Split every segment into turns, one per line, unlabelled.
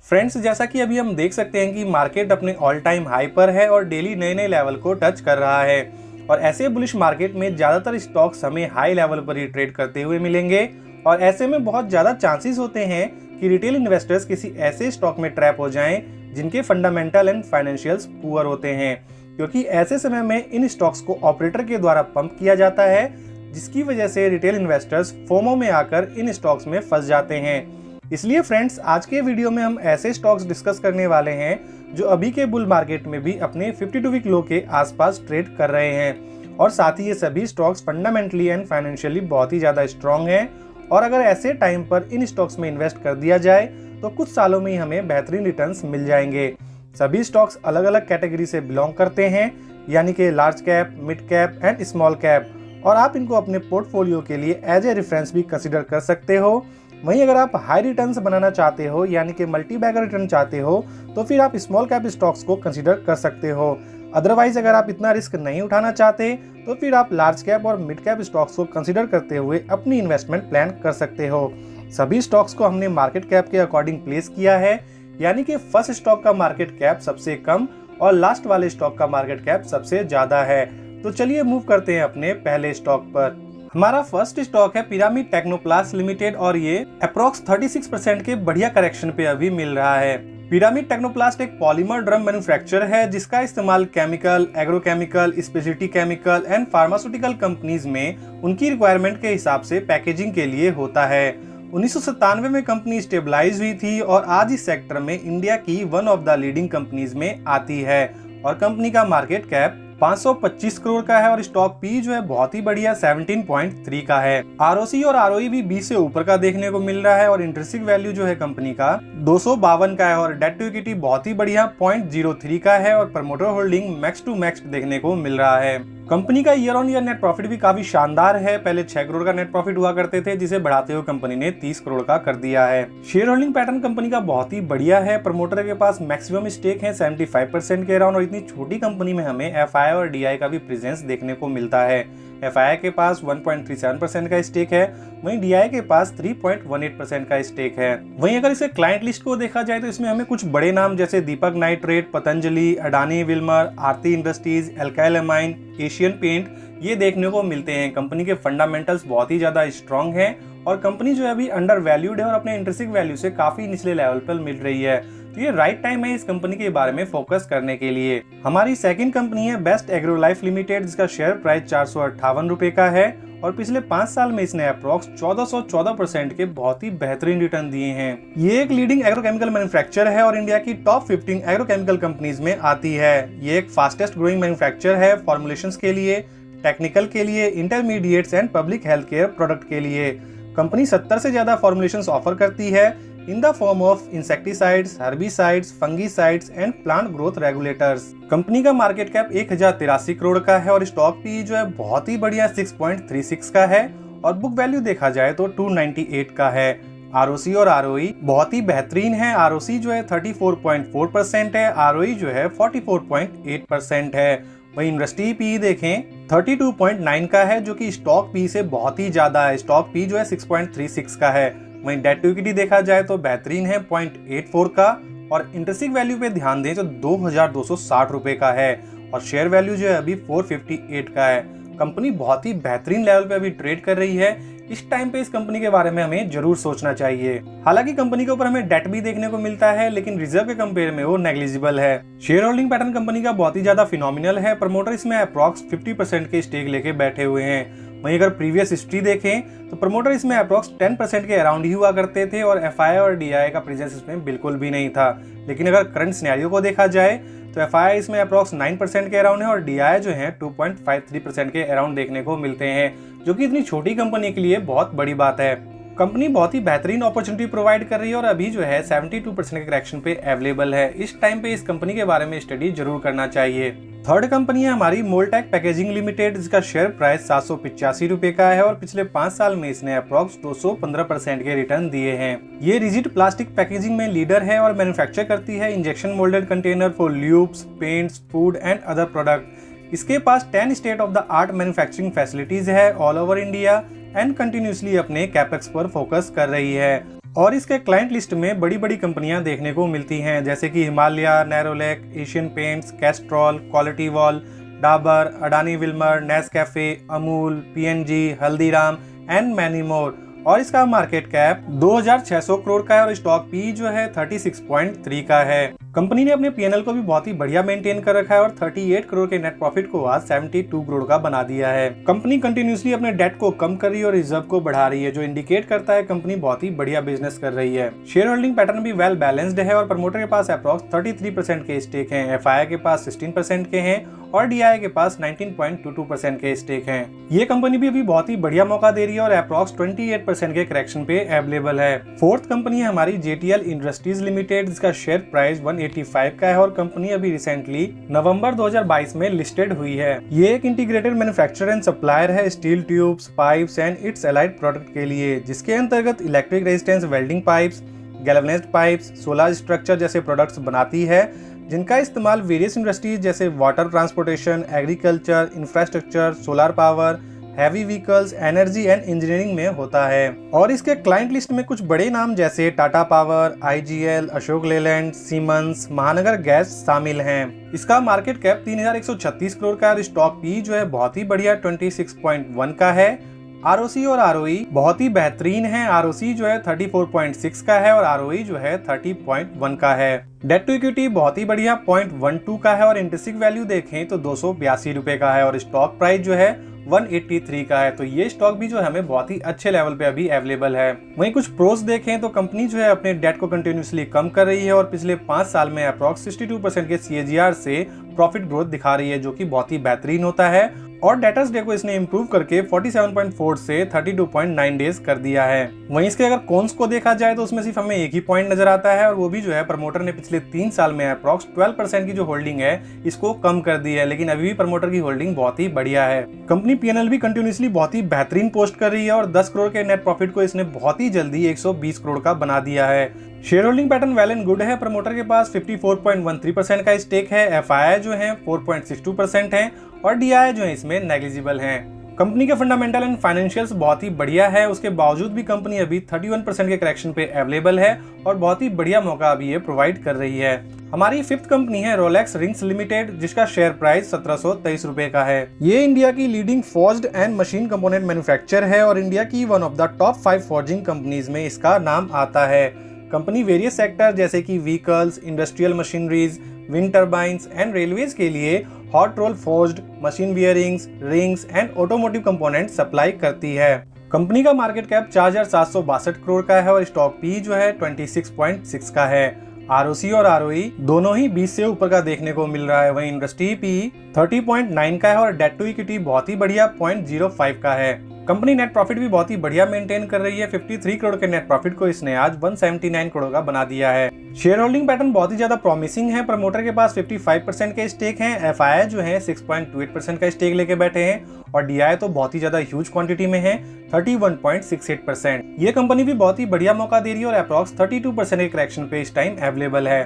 Friends, जैसा कि अभी हम देख सकते हैं कि मार्केट अपने ऑल टाइम हाई पर है और डेली नए नए लेवल को टच कर रहा है। और ऐसे बुलिश मार्केट में ज़्यादातर स्टॉक्स हमें हाई लेवल पर ही ट्रेड करते हुए मिलेंगे और ऐसे में बहुत ज़्यादा चांसेस होते हैं कि रिटेल इन्वेस्टर्स किसी ऐसे स्टॉक में ट्रैप हो जाएं जिनके फंडामेंटल एंड फाइनेंशियल्स पुअर होते हैं, क्योंकि ऐसे समय में इन स्टॉक्स को ऑपरेटर के द्वारा पंप किया जाता है, जिसकी वजह से रिटेल इन्वेस्टर्स फोमो में आकर इन स्टॉक्स में फंस जाते हैं। इसलिए फ्रेंड्स, आज के वीडियो में हम ऐसे स्टॉक्स डिस्कस करने वाले हैं जो अभी के बुल मार्केट में भी अपने 52 वीक लो के आसपास ट्रेड कर रहे हैं और साथ ही ये सभी स्टॉक्स फंडामेंटली एंड फाइनेंशियली बहुत ही ज़्यादा स्ट्रॉन्ग हैं। और अगर ऐसे टाइम पर इन स्टॉक्स में इन्वेस्ट कर दिया जाए तो कुछ सालों में ही हमें बेहतरीन रिटर्न्स मिल जाएंगे। सभी स्टॉक्स अलग अलग कैटेगरी से बिलोंग करते हैं, यानी कि large cap, mid cap and small cap, और आप इनको अपने पोर्टफोलियो के लिए एज ए रेफरेंस भी कंसिडर कर सकते हो। वहीं अगर आप हाई रिटर्न्स बनाना चाहते हो, यानी कि मल्टी बैगर रिटर्न चाहते हो, तो फिर आप स्मॉल कैप स्टॉक्स को कंसिडर कर सकते हो। अदरवाइज अगर आप इतना रिस्क नहीं उठाना चाहते तो फिर आप लार्ज कैप और मिड कैप स्टॉक्स को कंसिडर करते हुए अपनी इन्वेस्टमेंट प्लान कर सकते हो। सभी स्टॉक्स को हमने मार्केट कैप के अकॉर्डिंग प्लेस किया है, यानी कि फर्स्ट स्टॉक का मार्केट कैप सबसे कम और लास्ट वाले स्टॉक का मार्केट कैप सबसे ज्यादा है। तो चलिए मूव करते हैं अपने पहले स्टॉक पर। हमारा फर्स्ट स्टॉक है पिरामिड टेक्नोप्लास्ट लिमिटेड और ये अप्रोक्स 36% के बढ़िया करेक्शन पे अभी मिल रहा है। पिरामिड टेक्नोप्लास्ट एक पॉलीमर ड्रम मैन्युफैक्चरर है जिसका इस्तेमाल chemical, agrochemical, speciality chemical and pharmaceutical companies में उनकी रिक्वायरमेंट के हिसाब से पैकेजिंग के लिए होता है। 1997 में कंपनी स्टेबलाइज हुई थी और आज इस सेक्टर में इंडिया की one of the leading companies में आती है और कंपनी का मार्केट कैप 525 करोड़ का है और स्टॉक पी जो है बहुत ही बढ़िया 17.3 का है। आरओसी और आरओई भी 20 से ऊपर का देखने को मिल रहा है और इंट्रिंसिक वैल्यू जो है कंपनी का 252 का है और डेट टू इक्विटी बहुत ही बढ़िया 0.03 का है और promoter holding max to max देखने को मिल रहा है। कंपनी का year on year net profit भी काफी शानदार है। पहले 6 करोड़ का नेट प्रॉफिट हुआ करते थे, जिसे बढ़ाते हुए कंपनी ने 30 करोड़ का कर दिया है। शेयर होल्डिंग पैटर्न कंपनी का बहुत ही बढ़िया है। प्रमोटर के पास मैक्सिमम स्टेक है 75% के अराउंड और इतनी छोटी कंपनी में हमें एफआई और डीआई का भी प्रेजेंस देखने को मिलता है। एफआई के पास 1.37% का स्टेक है, वहीं डीआई के पास 3.18% का स्टेक है। वहीं अगर इसे क्लाइंट लिस्ट को देखा जाए तो इसमें हमें कुछ बड़े नाम जैसे Deepak nitrate, Patanjali, Adani Wilmar, Aarti industries, alkyl amine, Asian paint ये देखने को मिलते हैं। कंपनी के फंडामेंटल्स बहुत ही ज्यादा स्ट्रॉन्ग हैं और कंपनी जो है अभी अंडर वैल्यूड है और अपने इंट्रिंसिक वैल्यू से काफी निचले लेवल पर मिल रही है। तो ये राइट टाइम है इस कंपनी के बारे में फोकस करने के लिए। हमारी सेकंड कंपनी है बेस्ट एग्रो लाइफ लिमिटेड, जिसका शेयर प्राइस 458 रुपए का है और पिछले 5 साल में इसने अप्रोक्स 1414% के बहुत ही बेहतरीन रिटर्न दिए हैं। ये एक लीडिंग एग्रोकेमिकल मैन्युफैक्चरर है और इंडिया की टॉप 15 एग्रोकेमिकल कंपनीज में आती है। ये एक फास्टेस्ट ग्रोइंग मैन्युफैक्चरर है फॉर्मुलेशंस के लिए, टेक्निकल के लिए, intermediates and public health care product के लिए। कंपनी 70 से ज्यादा फॉर्मुलेशंस ऑफर करती है in the form of insecticides, herbicides, fungicides and plant growth regulators. Company का मार्केट कैप 1083 करोड़ का है और स्टॉक पी जो है बहुत ही बढ़िया 6.36 का है और बुक वैल्यू देखा जाए तो 298 का है। आरओसी और आरओई बहुत ही बेहतरीन है। आरओसी जो है 34.4% है, आरओई जो है 44.8% है। वहीं इंडस्ट्री पी देखें 32.9 का है, जो कि स्टॉक पी से बहुत ही ज्यादा है। स्टॉक पी जो है 6.36 का है। वहीं डेट टू इक्विटी देखा जाए तो बेहतरीन है 0.84 का और इंट्रिंसिक वैल्यू पे ध्यान दें तो 2260 रुपए का है और शेयर वैल्यू जो है अभी 458 का है। कंपनी बहुत ही बेहतरीन लेवल पे अभी ट्रेड कर रही है। इस टाइम पे इस कंपनी के बारे में हमें जरूर सोचना चाहिए। हालांकि कंपनी के ऊपर हमें डेट भी देखने को मिलता है, लेकिन रिजर्व के कंपेयर में वो नेग्लिजिबल है। शेयर होल्डिंग पैटर्न कंपनी का बहुत ही ज्यादा फिनोमिनल है। प्रमोटर इसमें अप्रोक्स 50% के स्टेक लेके बैठे हुए हैं। वहीं अगर प्रीवियस हिस्ट्री देखें तो प्रमोटर इसमें अप्रोक्स 10% के अराउंड ही हुआ करते थे और एफआई और डीआई का प्रेजेंस इसमें बिल्कुल भी नहीं था। लेकिन अगर करंट सिनेरियो को देखा जाए तो एफआई इसमें अप्रोक्स 9% के अराउंड है और डीआई जो है 2.53% के अराउंड देखने को मिलते हैं, जो कि इतनी छोटी कंपनी के लिए बहुत बड़ी बात है। कंपनी बहुत ही बेहतरीन अपॉर्चुनिटी प्रोवाइड कर रही है और अभी जो है 72% के करेक्शन पे अवेलेबल है। इस टाइम पे इस कंपनी के बारे में स्टडी जरूर करना चाहिए। थर्ड कंपनी है हमारी मोल्टेक पैकेजिंग लिमिटेड, जिसका शेयर प्राइस 785 रुपए का है और पिछले 5 साल में इसने अप्रोक्स 215% के रिटर्न दिए हैं। ये रिजिड प्लास्टिक पैकेजिंग में लीडर है और मैन्युफैक्चर करती है injection moulded container for lubes, paints, food and other product. इसके पास 10 state of the art manufacturing facilities है all over India and continuously अपने कैपेक्स पर फोकस कर रही है। और इसके क्लाइंट लिस्ट में बड़ी बड़ी कंपनियां देखने को मिलती हैं, जैसे कि Himalaya, Nerolac, Asian paints, Castrol, quality wall, Dabur, Adani Wilmer, Nescafe, Amul, PNG, Haldiram and many more. और इसका मार्केट कैप 2600 करोड़ का है और स्टॉक पी जो है 36.3 का है। कंपनी ने अपने पीएनएल को भी बहुत ही बढ़िया मेंटेन कर रखा है और 38 करोड़ के नेट प्रॉफिट को आज 72 करोड़ का बना दिया है। कंपनी कंटिन्यूसली अपने डेट को कम कर रही है और रिजर्व को बढ़ा रही है, जो इंडिकेट करता है कंपनी बहुत ही बढ़िया बिजनेस कर रही है। शेयर होल्डिंग पैटर्न भी वेल बैलेंस्ड है और प्रमोटर के पास अप्रॉक्स 33% के स्टेक हैं, एफआईआई के पास 16% के हैं और डीआई के पास 19.22% के स्टेक हैं। ये कंपनी भी अभी बहुत ही बढ़िया मौका दे रही है और अप्रॉक्स 28% के करेक्शन पे अवेलेबल है। फोर्थ कंपनी है हमारी जेटीएल इंडस्ट्रीज लिमिटेड, जिसका शेयर प्राइस 185 का है और कंपनी अभी रिसेंटली नवंबर 2022 में लिस्टेड हुई है। ये एक इंटीग्रेटेड मैन्युफैक्चरर एंड सप्लायर है steel tubes, pipes and its allied product के लिए, जिसके अंतर्गत electric resistance welding pipes, galvanised pipes, solar structure जैसे प्रोडक्ट्स बनाती है, जिनका इस्तेमाल वेरियस इंडस्ट्रीज जैसे water transportation, agriculture, infrastructure, solar power, heavy vehicles, energy and engineering में होता है। और इसके क्लाइंट लिस्ट में कुछ बड़े नाम जैसे Tata power, IGL, Ashok Leyland, siemens, महानगर गैस शामिल हैं। इसका मार्केट कैप 3136 करोड़ का है और स्टॉक पी जो है बहुत ही बढ़िया 26.1 का है। आरओसी और आरओई बहुत ही बेहतरीन है। आरओसी जो है 34.6 का है और आरओई जो है 30.1 का है। डेट टू इक्विटी बहुत ही बढ़िया 0.12 का है और इंट्रिंसिक वैल्यू देखें तो 282 रुपए का है और स्टॉक प्राइस जो है 183 का है। तो ये स्टॉक भी जो है हमें बहुत ही अच्छे लेवल पे अभी अवेलेबल है। वहीं कुछ प्रोस देखें तो कंपनी जो है अपने डेट को कंटिन्यूसली कम कर रही है और पिछले 5 साल में अप्रॉक्स 62% के सीएजीआर से प्रॉफिट ग्रोथ दिखा रही है, जो कि बहुत ही बेहतरीन होता है। और डेटर्स डे को इसने इंप्रूव करके 47.4 से 32.9 डेज कर दिया है। वहीं इसके अगर कॉन्स को देखा जाए तो उसमें सिर्फ हमें एक ही पॉइंट नजर आता है और वो भी जो है प्रमोटर ने पिछले 3 साल में अप्रॉक्स 12% की जो होल्डिंग है इसको कम कर दी है, लेकिन अभी भी प्रमोटर की होल्डिंग बहुत ही बढ़िया है। कंपनी पीएनएल भी कंटिन्यूसली बहुत ही बेहतरीन पोस्ट कर रही है और 10 करोड़ के नेट प्रॉफिट को इसने बहुत ही जल्दी 120 करोड़ का बना दिया है। Share holding pattern well and good है। प्रमोटर के पास 54.13% का स्टेक है, एफआईआई जो है 4.62% है और डीआई जो है इसमें नेग्लिजिबल है। कंपनी के फंडामेंटल एंड फाइनेंशियल्स बहुत ही बढ़िया है। उसके बावजूद भी कंपनी अभी 31% के करेक्शन पे अवेलेबल है और बहुत ही बढ़िया मौका अभी ये प्रोवाइड कर रही है। हमारी फिफ्थ कंपनी है रोलेक्स रिंग्स लिमिटेड, जिसका शेयर प्राइस 1723 रुपए का है। ये इंडिया की leading forged and machine component manufacturer है और इंडिया की one of the top 5 forging companies में इसका नाम आता है। कंपनी वेरियस सेक्टर जैसे कि vehicles, industrial machineries, wind turbines and railways के लिए hot role forged, machine bearings, rings and automotive component supply करती है। कंपनी का मार्केट कैप 4762 करोड़ का है और स्टॉक पी जो है 26.6 का है। आरओसी और आरओई दोनों ही 20 से ऊपर का देखने को मिल रहा है। वहीं इंडस्ट्री पी 30.9 का है और डेट टू इक्विटी बहुत ही बढ़िया 0.05 का है। कंपनी नेट प्रॉफिट भी बहुत ही बढ़िया मेंटेन कर रही है। 53 करोड़ के नेट प्रॉफिट को इसने आज 179 करोड़ का बना दिया है। शेयर होल्डिंग पैटर्न बहुत ही ज्यादा प्रॉमिसिंग है। प्रमोटर के पास 55% के स्टेक हैं, एफआईआई जो है 6.28% का स्टेक लेके बैठे हैं और डीआई तो बहुत ही ज्यादा ह्यूज क्वांटिटी में है 31.68%। ये कंपनी भी बहुत ही बढ़िया मौका दे रही है और अप्रॉक्स 32% के करेक्शन पे इस टाइम अवेलेबल है।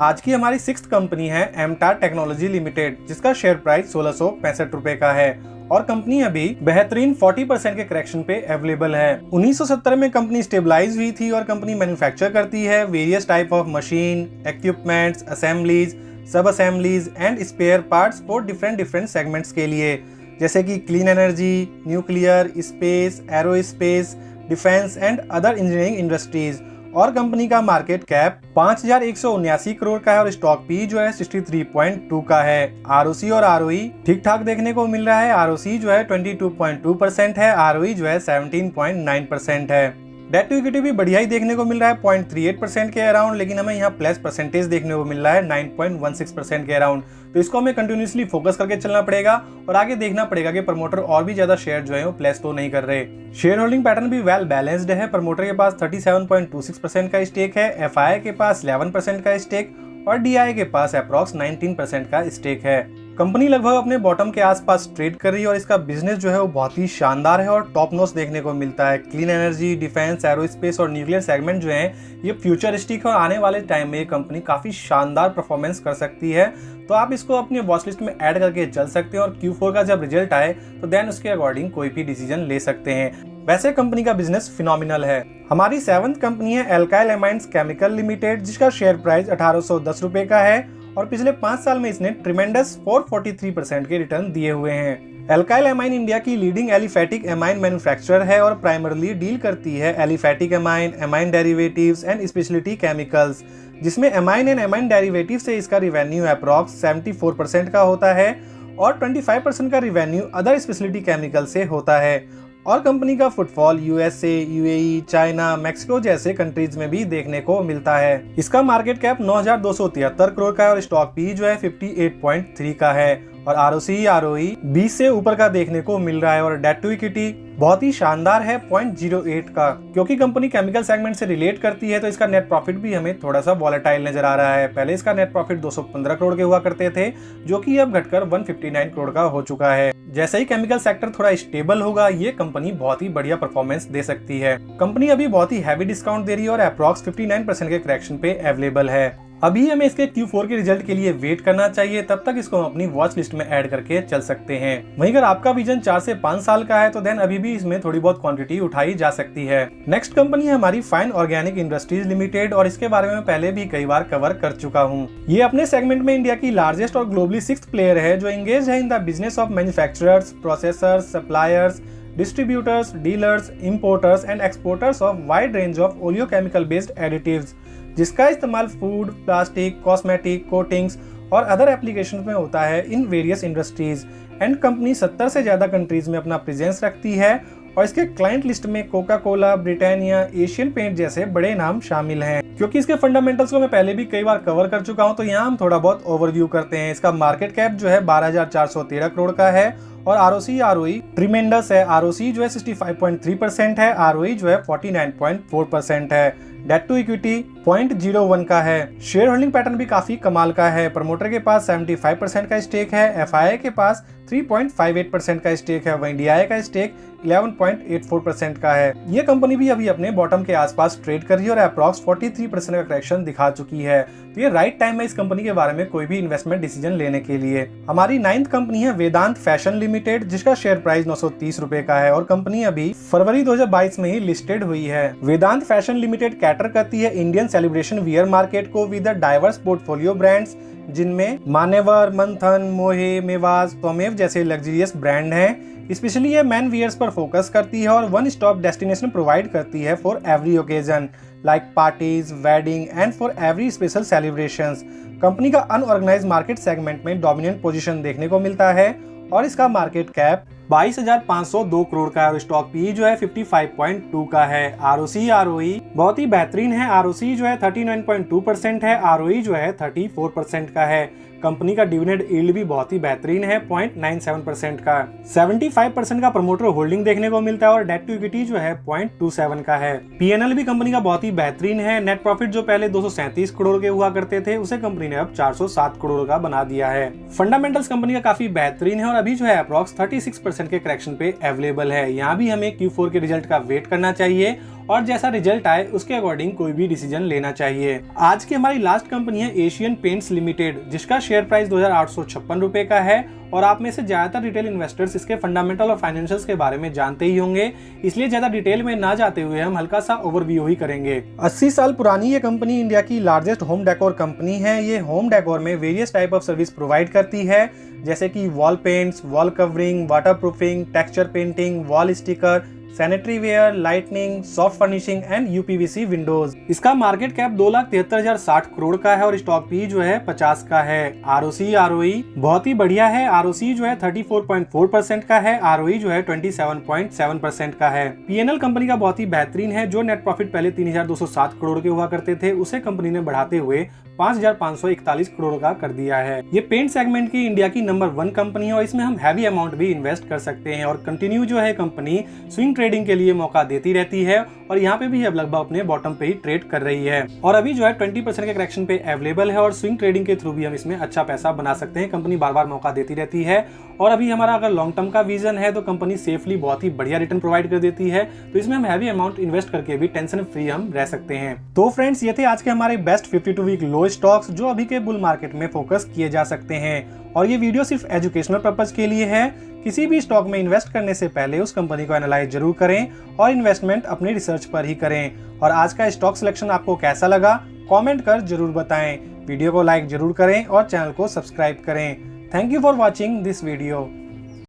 आज की हमारी 6th कंपनी है एमटार टेक्नोलॉजी लिमिटेड, जिसका शेयर प्राइस 1665 रुपए का है और कंपनी अभी बेहतरीन 40% के करेक्शन पे अवेलेबल है। 1970 में कंपनी स्टेबलाइज हुई थी और कंपनी मैन्युफैक्चर करती है various type of machine, equipments, assemblies, सब assemblies and spare parts for different segments के लिए, जैसे कि clean energy, nuclear, space, aerospace, defence and other engineering industries. और कंपनी का मार्केट कैप 5179 करोड़ का है और स्टॉक पी जो है 63.2 का है। आरओसी और आरओई ठीक ठाक देखने को मिल रहा है। आरओसी जो है 22.2% है, आरओई जो है 17.9% है। डेट टू इक्विटी भी बढ़िया ही देखने को मिल रहा है 0.38% के अराउंड, लेकिन हमें यहाँ प्लस परसेंटेज देखने को मिल रहा है 9.16% के अराउंड। तो इसको हमें कंटिन्यूसली फोकस करके चलना पड़ेगा और आगे देखना पड़ेगा कि प्रमोटर और भी ज्यादा शेयर जो है वो प्लेस तो नहीं कर रहे। शेयर होल्डिंग पैटर्न भी वेल बैलेंस्ड है। प्रमोटर के पास 37.26% का स्टेक है, एफआईआई के पास 11% का स्टेक और डीआई के पास अप्रॉक्स 19% का स्टेक है। कंपनी लगभग अपने बॉटम के आसपास ट्रेड कर रही है और इसका बिजनेस जो है वो बहुत ही शानदार है और टॉप नॉच देखने को मिलता है। क्लीन एनर्जी, डिफेंस, एरोस्पेस और न्यूक्लियर सेगमेंट जो है ये फ्यूचरिस्टिक है और आने वाले टाइम में ये कंपनी काफी शानदार परफॉर्मेंस कर सकती है। तो आप इसको अपनी वॉच लिस्ट में ऐड करके चल सकते हैं और Q4 का जब रिजल्ट आए तो देन उसके अकॉर्डिंग कोई भी डिसीजन ले सकते हैं। वैसे कंपनी का बिजनेस फिनोमिनल है। हमारी 7th कंपनी है एल्काइल एमाइन्स केमिकल लिमिटेड, जिसका शेयर प्राइस 1810 रुपए का है और पिछले 5 साल में इसने ट्रिमेंडस 443% के रिटर्न दिए हुए हैं। एल्काइल एमाइन इंडिया की लीडिंग एलिफेटिक एमाइन मैन्युफैक्चरर है और प्राइमरली डील करती है aliphatic amine, amine derivatives and speciality chemicals, जिसमें एमाइन एंड एमाइन डेरिवेटिव से इसका रिवेन्यू अप्रॉक्स 74% का होता है और 25% का रिवेन्यू अदर स्पेशलिटी केमिकल से होता है। और कंपनी का footfall USA, UAE, China, Mexico जैसे कंट्रीज में भी देखने को मिलता है। इसका मार्केट कैप 9,273 करोड़ का है और स्टॉक पी जो है 58.3 का है और ROCE 20 से ऊपर का देखने को मिल रहा है और डेट टू इक्विटी बहुत ही शानदार है 0.08 का। क्योंकि कंपनी केमिकल सेगमेंट से रिलेट करती है तो इसका नेट प्रॉफिट भी हमें थोड़ा सा वॉलेटाइल नजर आ रहा है। पहले इसका नेट प्रॉफिट 215 करोड़ के हुआ करते थे, जो कि अब घटकर 159 करोड़ का हो चुका है। जैसे ही केमिकल सेक्टर थोड़ा स्टेबल होगा ये कंपनी बहुत ही बढ़िया परफॉर्मेंस दे सकती है। कंपनी अभी बहुत ही हैवी डिस्काउंट दे रही है और अप्रॉक्स 59% के करेक्शन पे अवेलेबल है। अभी हमें इसके Q4 के रिजल्ट के लिए वेट करना चाहिए, तब तक इसको हम अपनी वॉच लिस्ट में ऐड करके चल सकते हैं। वहीं अगर आपका विजन 4 से 5 साल का है तो देन अभी भी इसमें थोड़ी बहुत क्वांटिटी उठाई जा सकती है। नेक्स्ट कंपनी है हमारी फाइन ऑर्गेनिक इंडस्ट्रीज लिमिटेड और इसके बारे में पहले भी कई बार कवर कर चुका हूँ। ये अपने सेगमेंट में इंडिया की लार्जेस्ट और ग्लोबली 6th प्लेयर है जो एंगेज है in the business of manufacturers, processors, suppliers, distributors, dealers, importers and exporters of wide range of oleochemical based additives, जिसका इस्तेमाल फूड, प्लास्टिक, कॉस्मेटिक, कोटिंग्स और अदर एप्लीकेशन में होता है in various industries. And company 70 से ज्यादा countries में अपना प्रेजेंस रखती है और इसके क्लाइंट लिस्ट में Coca Cola, Britannia, Asian paint जैसे बड़े नाम शामिल हैं। क्योंकि इसके फंडामेंटल्स को मैं पहले भी कई बार कवर कर चुका हूं तो यहाँ हम थोड़ा बहुत ओवरव्यू करते हैं। इसका मार्केट कैप जो है 12,413 करोड़ का है और ROCE ट्रिमेंडस है। ROCE जो है 65.3% है, ROE जो है 49.4% है। डेट टू इक्विटी 0.01 का है। शेयर होल्डिंग पैटर्न भी काफी कमाल का है। प्रमोटर के पास 75% का स्टेक है, FII के पास 3.58% का स्टेक है, वहीं DII का स्टेक 11.84% का है। ये कंपनी भी अभी अपने बॉटम के आसपास ट्रेड कर रही है और अप्रॉक्स 43% का करेक्शन दिखा चुकी है। तो ये राइट टाइम है इस कंपनी के बारे में कोई भी इन्वेस्टमेंट डिसीजन लेने के लिए। हमारी 9th कंपनी है वेदांत फैशन लिमिटेड, जिसका शेयर प्राइस 930 रुपए का है और कंपनी अभी फरवरी 2022 में ही लिस्टेड हुई है। वेदांत फैशन लिमिटेड कैटर करती है इंडियन सेलिब्रेशन वियर मार्केट को with a diverse portfolio brands, जिनमें मान्यवर, मंथन, मोहे, मेवाज, त्वमेव जैसे लग्जरियस ब्रांड हैं। स्पेशली ये मैन वियर्स पर फोकस करती है और वन स्टॉप डेस्टिनेशन प्रोवाइड करती है for every occasion like parties, wedding and for every special celebrations. Company का अनऑर्गेनाइज्ड मार्केट सेगमेंट में डोमिनेंट पोजीशन देखने को मिलता है और इसका मार्केट कैप 22,502 करोड़ का है और स्टॉक पी जो है 55.2 का है। ROCE बहुत ही बेहतरीन है। ROCE जो है 39.2% है, ROE जो है 34% का है। कंपनी का डिविडेंड यील्ड भी बहुत ही बेहतरीन है 0.97% का। 75% का प्रमोटर होल्डिंग देखने को मिलता है और डेट टू इक्विटी जो है 0.27 का है। P&L भी कंपनी का बहुत ही बेहतरीन है। नेट प्रॉफिट जो पहले 237 करोड़ के हुआ करते थे उसे कंपनी ने अब 407 करोड़ का बना दिया है। फंडामेंटल्स कंपनी का काफी बेहतरीन है और अभी जो है अप्रॉक्स 36% के करेक्शन पे अवेलेबल है। यहाँ भी हमें Q4 के रिजल्ट का वेट करना चाहिए और जैसा रिजल्ट आए उसके अकॉर्डिंग कोई भी डिसीजन लेना चाहिए। आज की हमारी लास्ट कंपनी है एशियन पेंट्स लिमिटेड, जिसका शेयर प्राइस 2,856 रुपए का है और आप में से ज्यादातर रिटेल इन्वेस्टर्स इसके फंडामेंटल और फाइनेंशियल्स के बारे में जानते ही होंगे, इसलिए ज्यादा डिटेल में ना जाते हुए हम हल्का सा ओवरव्यू ही करेंगे। 80 साल पुरानी ये कंपनी इंडिया की लार्जेस्ट होम डेकोर कंपनी है। ये होम डेकोर में various type of service provide करती है, जैसे कि wall paints, wall covering, water proofing, texture painting, wall sticker, sanitary ware, lightning, soft furnishing and UPVC Windows. इसका market cap 2,73,060 crore का है और स्टॉक पी जो है 50 का है। ROCE बहुत ही बढ़िया है। ROCE जो है 34.4% का है, ROE जो है 27.7% का है। P&L कंपनी का बहुत ही बेहतरीन है। जो नेट प्रॉफिट पहले 3,207 करोड़ के हुआ करते थे उसे कंपनी ने बढ़ाते हुए 5,541 करोड़ का कर दिया है। ये पेंट सेगमेंट की इंडिया की नंबर 1 कंपनी है और इसमें हम हैवी अमाउंट भी इन्वेस्ट कर सकते हैं और कंटिन्यू जो है कंपनी स्विंग ट्रेडिंग के लिए मौका देती रहती है और यहाँ पे भी अब लगभग अपने बॉटम पे ही ट्रेड कर रही है और अभी जो है 20% के करेक्शन पे अवेलेबल है और स्विंग ट्रेडिंग के थ्रू भी हम इसमें अच्छा पैसा बना सकते हैं। कंपनी बार बार मौका देती रहती है और अभी हमारा अगर लॉन्ग टर्म का विजन है तो कंपनी सेफली बहुत ही बढ़िया रिटर्न प्रोवाइड कर देती है, तो इसमें हम हैवी अमाउंट इन्वेस्ट करके भी टेंशन फ्री हम रह सकते हैं। तो फ्रेंड्स, ये थे आज के हमारे बेस्ट 52 वीक लो स्टॉक्स जो अभी के बुल मार्केट में फोकस किए जा सकते हैं और ये वीडियो सिर्फ एजुकेशनल पर्पज के लिए है। किसी भी स्टॉक में इन्वेस्ट करने से पहले उस कंपनी को एनालाइज जरूर करें और इन्वेस्टमेंट अपनी रिसर्च पर ही करें। और आज का स्टॉक सिलेक्शन आपको कैसा लगा कमेंट कर जरूर बताएं। वीडियो को लाइक जरूर करें और चैनल को सब्सक्राइब करें। Thank you for watching this video.